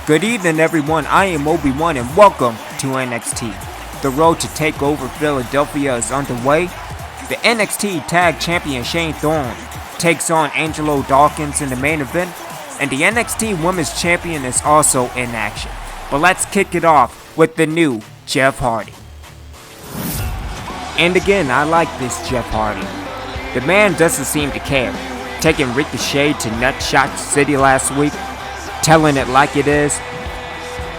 Good evening, everyone. I am Obi-Wan and welcome to NXT. The road to Takeover Philadelphia is underway. The NXT Tag Champion Shane Thorne takes on Angelo Dawkins in the main event, and the NXT Women's Champion is also in action. But let's kick it off with the new Jeff Hardy. And again, I like this Jeff Hardy. The man doesn't seem to care, taking Ricochet to Nutshot City last week, telling it like it is.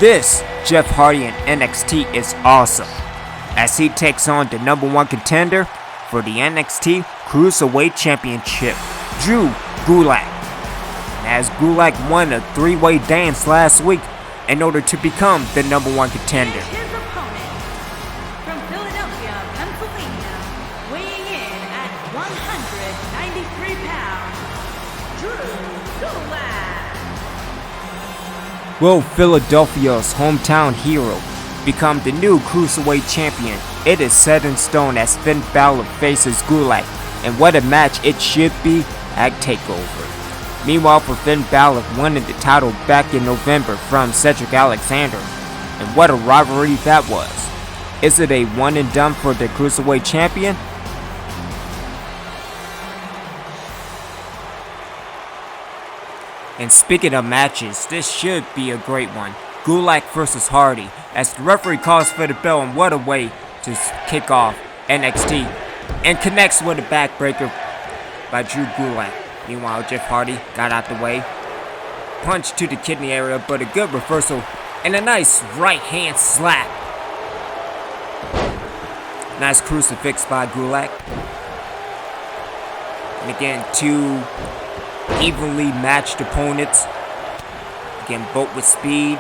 This Jeff Hardy in NXT is awesome, as he takes on the #1 contender for the NXT Cruiserweight Championship, Drew Gulak. And as Gulak won a three-way dance last week in order to become the #1 contender. His opponent, from Philadelphia, Pennsylvania, weighing in at 193 pounds, Drew Gulak. Will Philadelphia's hometown hero become the new Cruiserweight Champion? It is set in stone as Finn Balor faces Gulak, and what a match it should be at Takeover. Meanwhile, for Finn Balor winning the title back in November from Cedric Alexander, and what a rivalry that was. Is it a one and done for the Cruiserweight Champion? And speaking of matches, this should be a great one. Gulak versus Hardy, as the referee calls for the bell, and what a way to kick off NXT, and connects with a backbreaker by Drew Gulak. Meanwhile, Jeff Hardy got out the way. Punch to the kidney area, but a good reversal, and a nice right hand slap. Nice crucifix by Gulak. And again, two evenly matched opponents. Again, both with speed.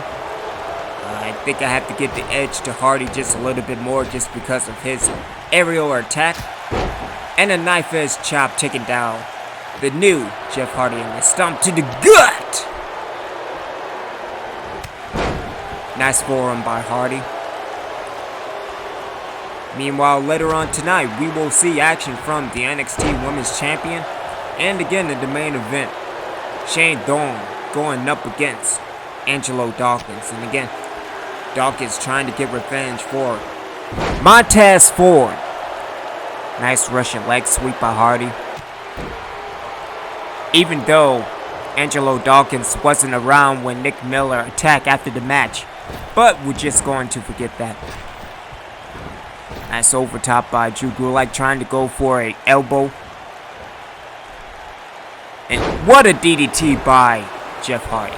I think I have to give the edge to Hardy just a little bit more just because of his aerial attack. And a knife edge chop taken down the new Jeff Hardy, and a stomp to the gut. Nice forearm by Hardy. Meanwhile, later on tonight, we will see action from the NXT Women's Champion. And again, in the main event, Shane Thorne going up against Angelo Dawkins. And again, Dawkins trying to get revenge for Montez Ford. Nice Russian leg sweep by Hardy. Even though Angelo Dawkins wasn't around when Nick Miller attacked after the match, but we're just going to forget that. Nice over top by Drew Gulak, trying to go for an elbow. And what a DDT by Jeff Hardy,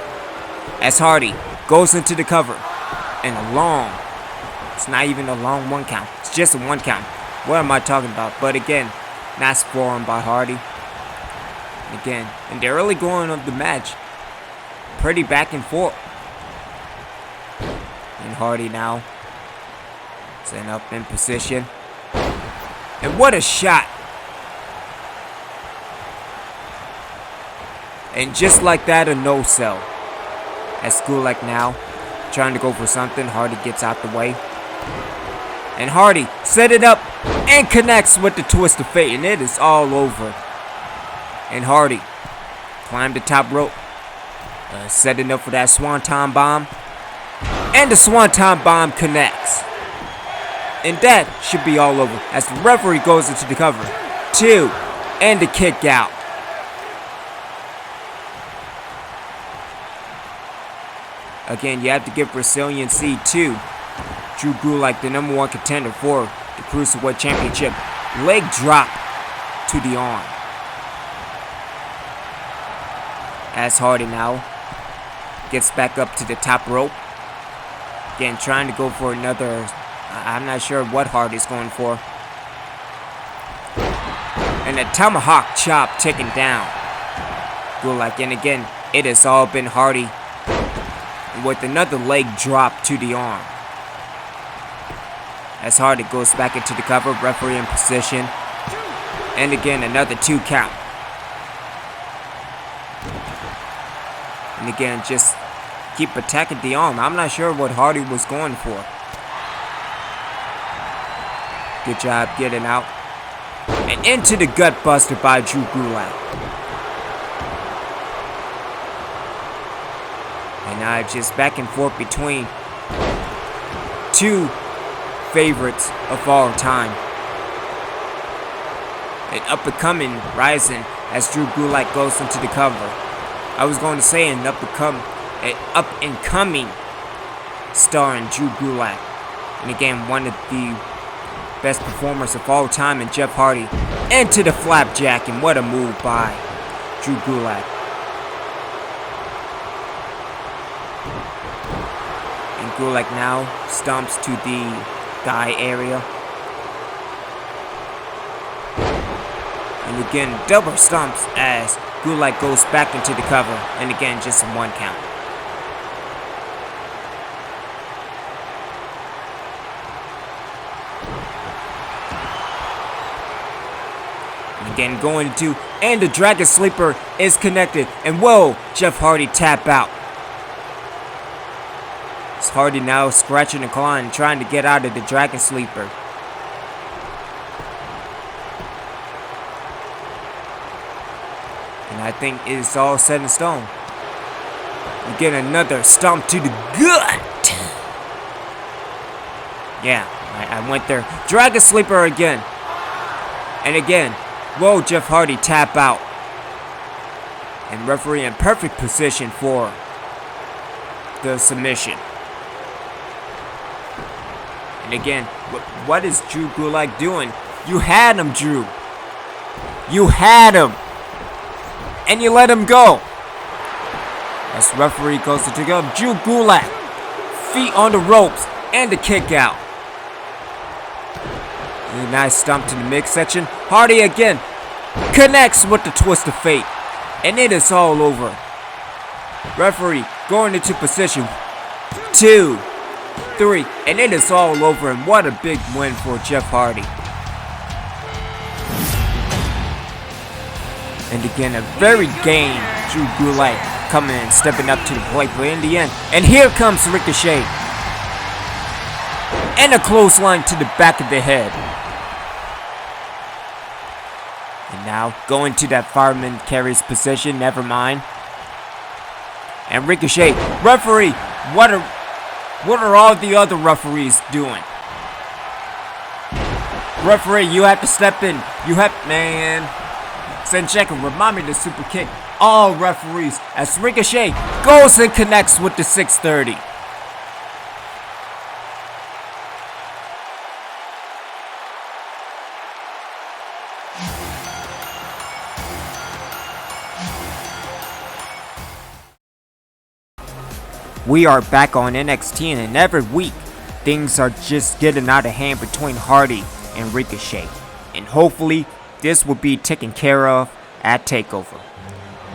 as Hardy goes into the cover, and it's not even a long one count, it's just a one count. What am I talking about? But again, nice forearm by Hardy. And again, in the early going of the match, pretty back and forth. And Hardy now setting up in position. And what a shot. And just like that, a no-sell. As Gulak now trying to go for something, Hardy gets out the way. And Hardy set it up and connects with the twist of fate, and it is all over. And Hardy climbed the top rope, setting up for that Swanton Bomb. And the Swanton Bomb connects. And that should be all over, as the referee goes into the cover. 2, and the kick out. Again, you have to give resiliency to Drew Gulak, the #1 contender for the Cruiserweight Championship. Leg drop to the arm. As Hardy now gets back up to the top rope. Again, trying to go for another. I'm not sure what Hardy's going for. And a tomahawk chop taken down Gulak. And again, it has all been Hardy with another leg drop to the arm. As Hardy goes back into the cover, referee in position. And again, another 2 count. And again, just keep attacking the arm. I'm not sure what Hardy was going for. Good job getting out. And into the gut buster by Drew Gulak. And And just back and forth between two favorites of all time. An up-and-coming rising as Drew Gulak goes into the cover. I was going to say an up-and-coming star in Drew Gulak. And again, one of the best performers of all time in Jeff Hardy. Into the flapjack, and what a move by Drew Gulak. And Gulak now stomps to the thigh area. And again, double stomps as Gulak goes back into the cover. And again, just a 1 count. And again, going into, and the Dragon Sleeper is connected. And whoa, Jeff Hardy tap out. It's Hardy now scratching and clawing, trying to get out of the Dragon Sleeper. And I think it's all set in stone. You get another stomp to the gut. Yeah, I went there. Dragon Sleeper again. And again, whoa, Jeff Hardy tap out. And referee in perfect position for the submission. And again, what is Drew Gulak doing? You had him, Drew. You had him. And you let him go. As referee goes to go, Drew Gulak, feet on the ropes, and the kick out. And a nice stomp to the midsection. Hardy again connects with the twist of fate. And it is all over. Referee going into position. 2, 3, and it is all over. And what a big win for Jeff Hardy. And again, a very game Drew Gulak coming in, stepping up to the plate, but in the end, and here comes Ricochet. And a clothesline to the back of the head. And now, going to that fireman carries position, never mind. And Ricochet, referee, what are all the other referees doing? Referee, you have to step in. Man. Sancheca, remind me of the super kick. All referees as Ricochet goes and connects with the 630. We are back on NXT, and every week things are just getting out of hand between Hardy and Ricochet. And hopefully this will be taken care of at Takeover.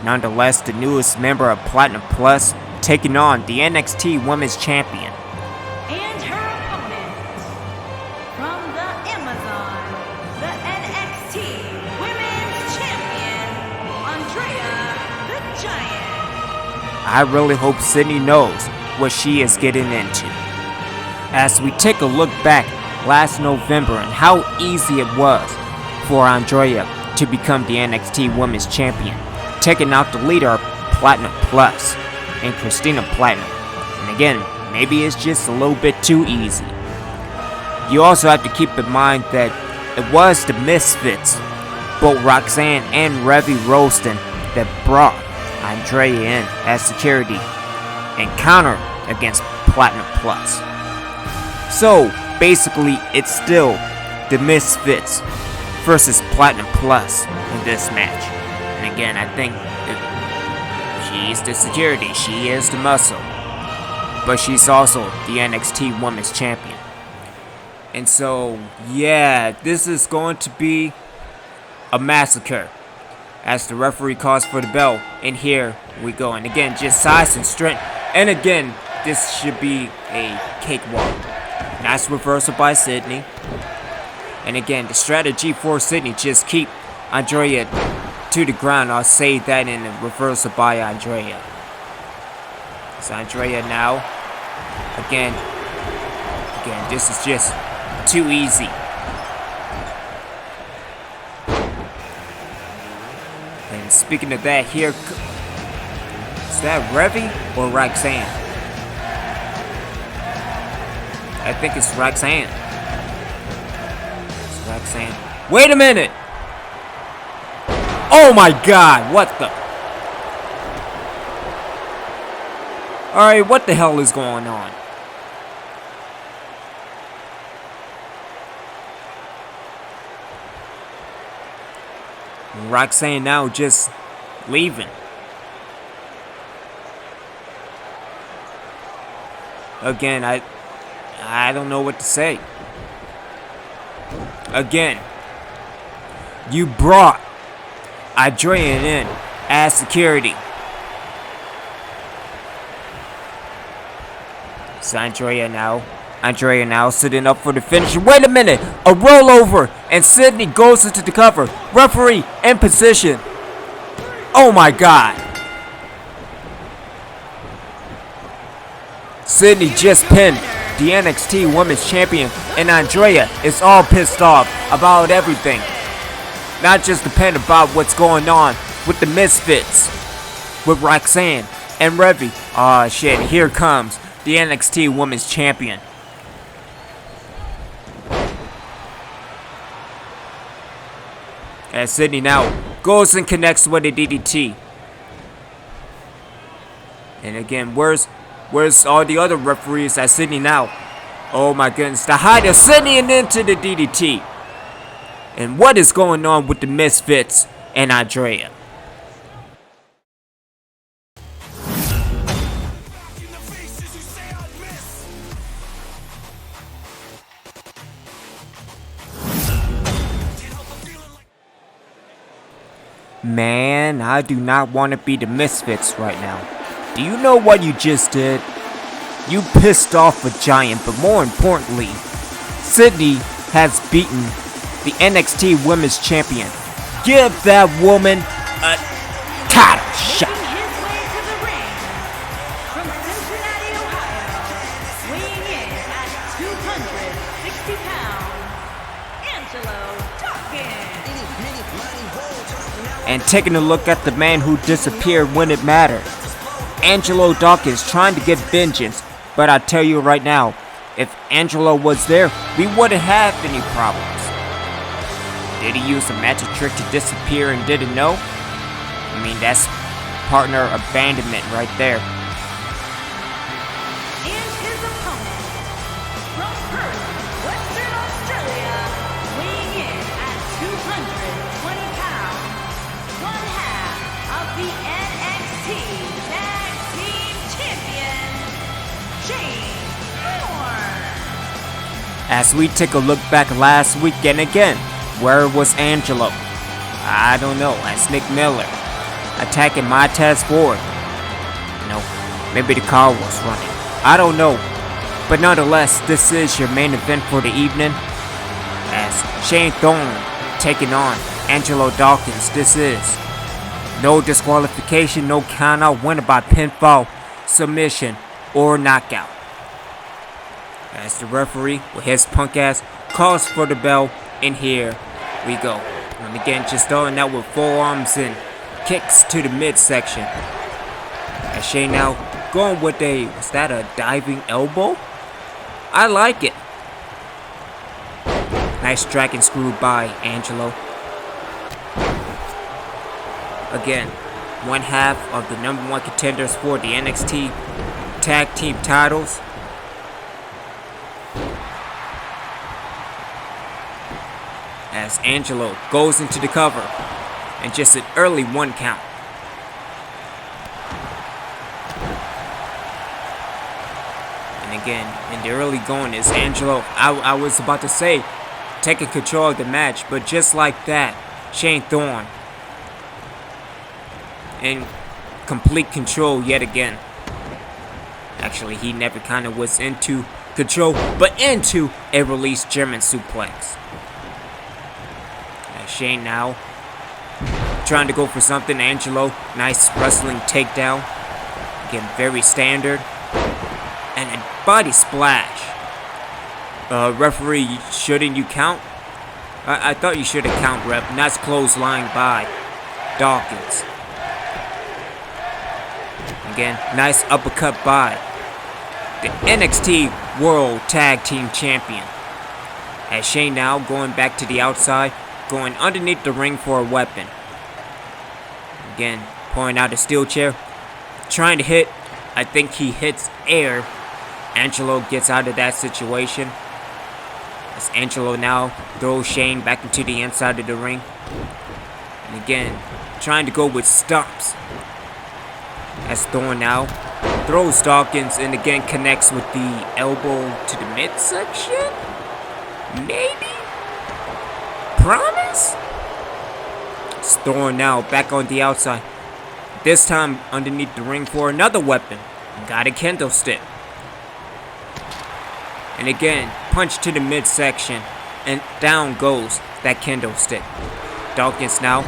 Nonetheless, the newest member of Platinum Plus taking on the NXT Women's Champion. And her opponent, from the Amazon, the NXT Women's Champion, Andrea the Giant. I really hope Sydney knows what she is getting into. As we take a look back last November and how easy it was for Andrea to become the NXT Women's Champion, taking out the leader of Platinum Plus and Christina Platinum. And again, maybe it's just a little bit too easy. You also have to keep in mind that it was the Misfits, both Roxanne and Revy Roston, that brought Andrea in as security and counter against Platinum Plus. So basically, it's still the Misfits versus Platinum Plus in this match. And again, I think that she's the security, she is the muscle, but she's also the NXT Women's Champion. And so, yeah, this is going to be a massacre as the referee calls for the bell. And here we go. And again, just size and strength. And again, this should be a cakewalk. Nice reversal by Sydney. And again, the strategy for Sydney, just keep Andrea to the ground. I'll say that in a reversal by Andrea. So Andrea now, again, this is just too easy. And speaking of that, Is that Revy or Roxanne? I think it's Roxanne. It's Roxanne. Wait a minute! Oh my god, what the? Alright, what the hell is going on? Roxanne now just leaving. Again, I don't know what to say. Again, you brought Andrea in as security. It's Andrea now sitting up for the finish. Wait a minute! A rollover! And Sydney goes into the cover. Referee in position. Oh my god. Sydney just pinned the NXT Women's Champion, and Andrea is all pissed off about everything. Not just the pin, about what's going on with the Misfits, with Roxanne and Revy. Aw shit, here comes the NXT Women's Champion. As Sydney now goes and connects with a DDT. And again, where's all the other referees at Sydney now? Oh my goodness, the height of Sydney and into the DDT. And what is going on with the Misfits and Andrea? Man, I do not want to be the Misfits right now. Do you know what you just did? You pissed off a giant, but more importantly, Sydney has beaten the NXT Women's Champion. Give that woman a title shot. Making his way to the ring from Cincinnati, Ohio, weighing in at 260 pounds, Angelo Dawkins. And taking a look at the man who disappeared when it mattered. Angelo Dawkins trying to get vengeance, but I tell you right now, if Angelo was there, we wouldn't have any problems. Did he use a magic trick to disappear and didn't know? I mean, that's partner abandonment right there. And his opponent, from Perth, Western Australia, weighing in at 220 pounds, one half of the NXT Tag Team Champions, Thorne. As we take a look back last weekend again, where was Angelo? I don't know, as Nick Miller attacking my task forward. No, maybe the car was running. I don't know. But nonetheless, this is your main event for the evening. As Shane Thorne taking on Angelo Dawkins. This is no disqualification, no countout, winner by pinfall, submission, or knockout. As the referee with his punk ass calls for the bell, and here we go. And again, just throwing out with forearms and kicks to the midsection. As Shane now going with was that a diving elbow? I like it. Nice dragon screw by Angelo. Again, one half of the #1 contenders for the NXT Tag Team titles. As Angelo goes into the cover, and just an early 1 count. And again, in the early going is Angelo, I was about to say, taking control of the match, but just like that, Shane Thorne in complete control yet again. Actually, he never kind of was into control, but into a released German suplex. Shane now trying to go for something. Angelo, nice wrestling takedown. Again, very standard. And a body splash. Referee, shouldn't you count? I thought you should have count, rep. Nice clothesline by Dawkins. Again, nice uppercut by the NXT World Tag Team Champion. As Shane now going back to the outside, going underneath the ring for a weapon. Again, pulling out a steel chair, trying to hit. I think he hits air. Angelo gets out of that situation. As Angelo now throws Shane back into the inside of the ring. And again, trying to go with stomps. As Thorne now throws Dawkins and again connects with the elbow to the midsection. Maybe? Promise? It's Thorne now back on the outside. This time underneath the ring for another weapon. Got a kendo stick. And again, punch to the midsection. And down goes that kendo stick. Dawkins now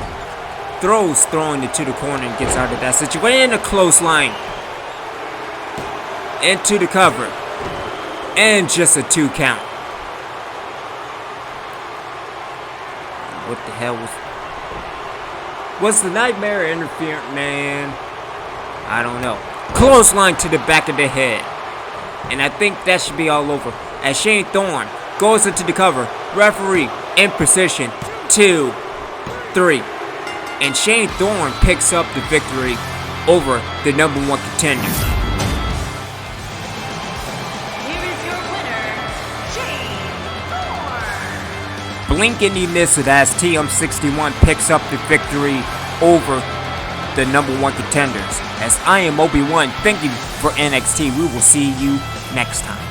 throws Thorne into the corner and gets out of that situation. In a close line. Into the cover. And just a 2 count. What the hell was the nightmare interference, man? I don't know. Close line to the back of the head. And I think that should be all over. As Shane Thorne goes into the cover. Referee in position. 2, 3. And Shane Thorne picks up the victory over the #1 contender. Here is your winner, Shane Thorne. Blink and you miss it as TM61 picks up the victory over the #1 contenders. As I am Obi-Wan, thank you for NXT. We will see you next time.